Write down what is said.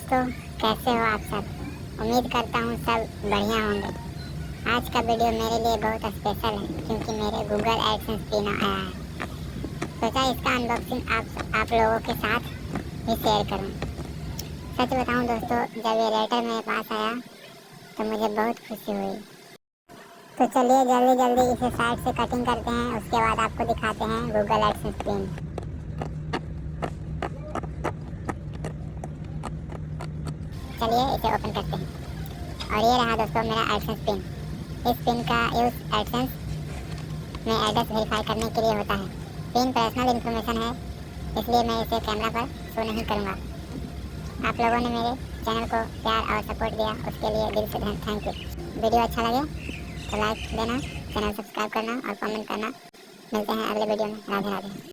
दोस्तों, कैसे हो आप सब। उम्मीद करता हूँ सब बढ़िया होंगे। आज का वीडियो मेरे लिए बहुत स्पेशल है क्योंकि मेरे गूगल एडसेंस पिन आया है। सोचा इसका अनबॉक्सिंग आप लोगों के साथ ही शेयर करूँ। सच बताऊँ दोस्तों, जब ये लेटर मेरे पास आया तो मुझे बहुत खुशी हुई। तो चलिए जल्दी जल्दी इसे साइड से कटिंग करते हैं, उसके बाद आपको दिखाते हैं गूगल एडसेंस पिन। चलिए इसे ओपन करते हैं। और ये रहा दोस्तों मेरा एडसेंस पिन। इस पिन का यूज़ एडसेंस में एड्रेस वेरीफाई करने के लिए होता है। पिन पर्सनल इन्फॉर्मेशन है, इसलिए मैं इसे कैमरा पर शो नहीं करूँगा। आप लोगों ने मेरे चैनल को प्यार और सपोर्ट दिया, उसके लिए दिल से थैंक यू। वीडियो अच्छा लगे तो लाइक देना, चैनल सब्सक्राइब करना और कमेंट करना। मिलते हैं अगले वीडियो में। राधे राधे।